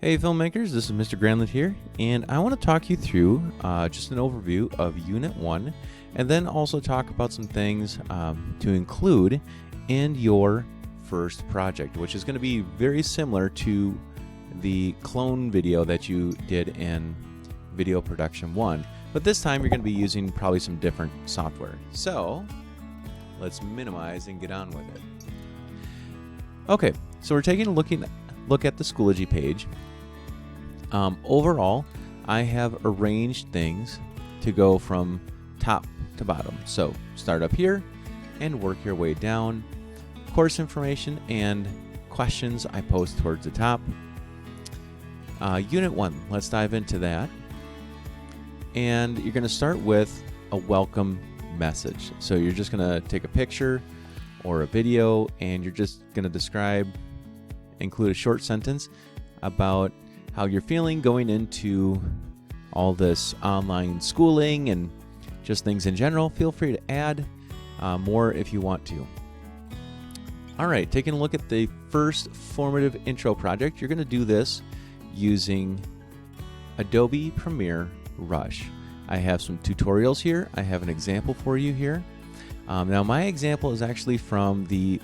Hey filmmakers, this is Mr. Granlund here, and I want to talk you through just an overview of Unit 1, and then also talk about some things to include in your first project, which is going to be very similar to the clone video that you did in Video Production 1, but this time you're going to be using probably some different software. So let's minimize and get on with it. Okay, so we're taking a look at the Schoology page. Overall, I have arranged things to go from top to bottom. So start up here and work your way down. Course information and questions I post towards the top. Unit 1, let's dive into that. And you're going to start with a welcome message. So you're just going to take a picture or a video and you're just going to include a short sentence about how you're feeling going into all this online schooling and just things in general. Feel free to add more if you want to. All right, taking a look at the first formative intro project, you're going to do this using Adobe Premiere Rush. I have some tutorials here. I have an example for you here. Now my example is actually from the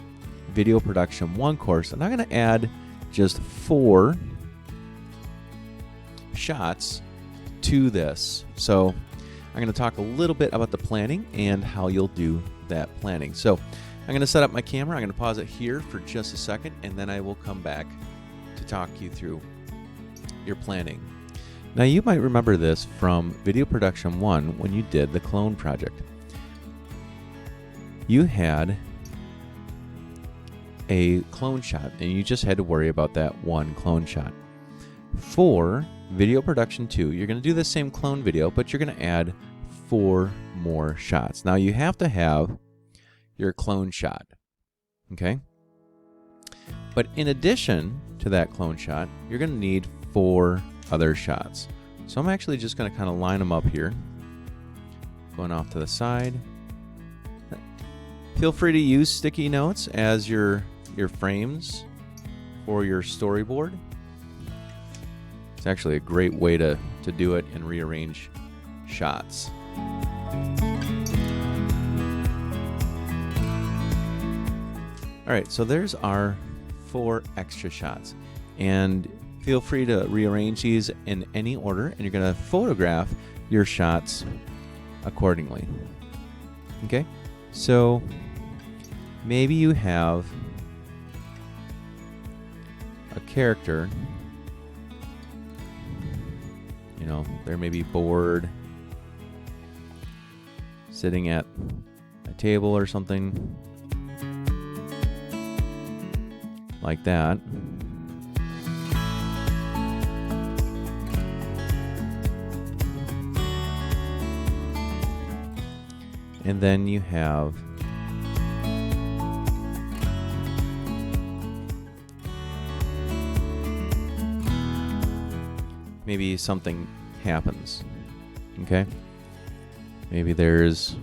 Video Production 1 course, and I'm going to add just 4 shots to this. So I'm going to talk a little bit about the planning and how you'll do that planning. So I'm going to set up my camera. I'm going to pause it here for just a second, and then I will come back to talk you through your planning. Now you might remember this from Video Production 1 when you did the clone project. You had a clone shot and you just had to worry about that one clone shot. For Video Production 2, you're going to do the same clone video, but you're going to add 4 more shots. Now you have to have your clone shot, okay? But in addition to that clone shot, you're going to need 4 other shots. So I'm actually just going to kind of line them up here, going off to the side. Feel free to use sticky notes as your frames for your storyboard. It's actually a great way to do it and rearrange shots. All right, so there's our 4 extra shots, and feel free to rearrange these in any order, and you're going to photograph your shots accordingly. Okay, so maybe you have a character, you know, they're maybe bored, sitting at a table or something like that. And then you have maybe something happens, okay? Maybe there's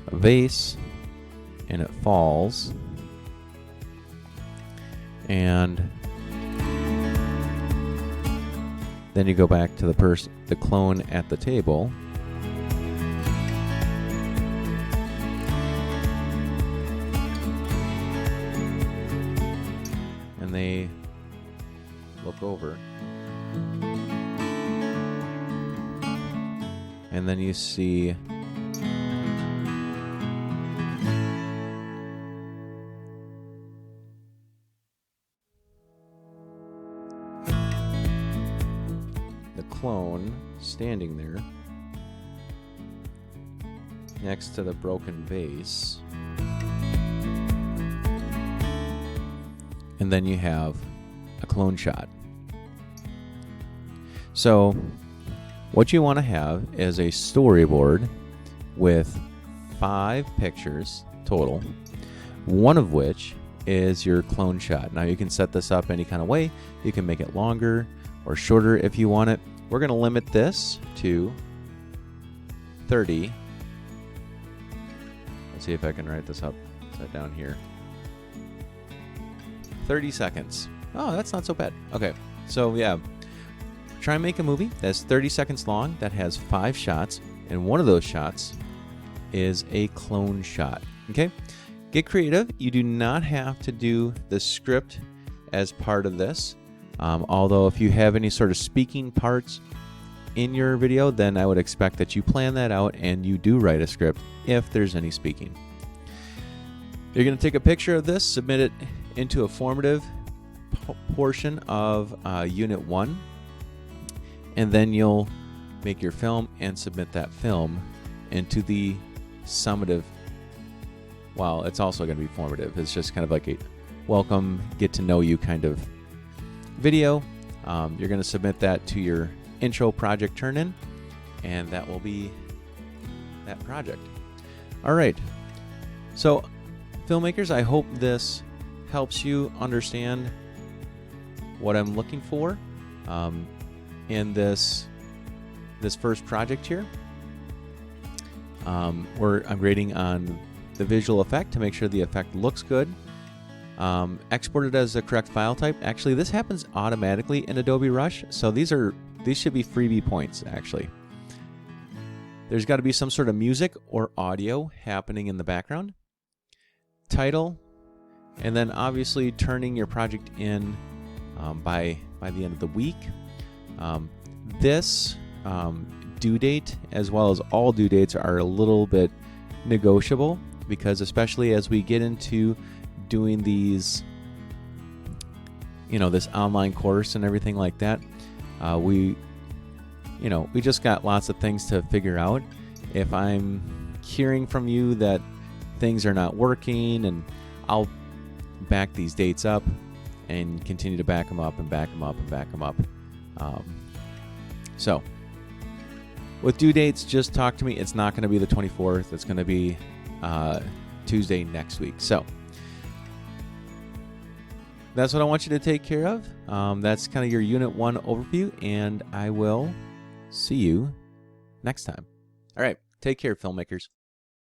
a vase and it falls, and then you go back to the clone at the table, and they look over, and then you see the clone standing there next to the broken vase. And then you have a clone shot. So what you want to have is a storyboard with 5 pictures total, one of which is your clone shot. Now you can set this up any kind of way. You can make it longer or shorter if you want it. We're going to limit this to 30 Let's see if I can write this up upside down here. 30 seconds. Oh, that's not so bad. Okay, so yeah, try and make a movie that's 30 seconds long that has 5 shots, and one of those shots is a clone shot. Okay, get creative. You do not have to do the script as part of this. Although if you have any sort of speaking parts in your video, then I would expect that you plan that out and you do write a script if there's any speaking. You're going to take a picture of this, submit it into a formative portion of Unit 1, and then you'll make your film and submit that film into the summative. Well, it's also going to be formative. It's just kind of like a welcome, get to know you kind of video. You're going to submit that to your intro project turn-in, and that will be that project. All right. So, filmmakers, I hope this helps you understand what I'm looking for in this first project here. I'm grading on the visual effect to make sure the effect looks good. Export it as the correct file type. Actually, this happens automatically in Adobe Rush, so these should be freebie points, actually. There's got to be some sort of music or audio happening in the background. Title, and then obviously turning your project in by the end of the week. This due date, as well as all due dates, are a little bit negotiable, because especially as we get into doing these, this online course and everything like that, we just got lots of things to figure out. If I'm hearing from you that things are not working, and I'll back these dates up and continue to back them up and back them up and back them up. So with due dates, just talk to me. It's not going to be the 24th. It's going to be Tuesday next week. So that's what I want you to take care of. That's kind of your Unit 1 overview, and I will see you next time. All right, take care, filmmakers.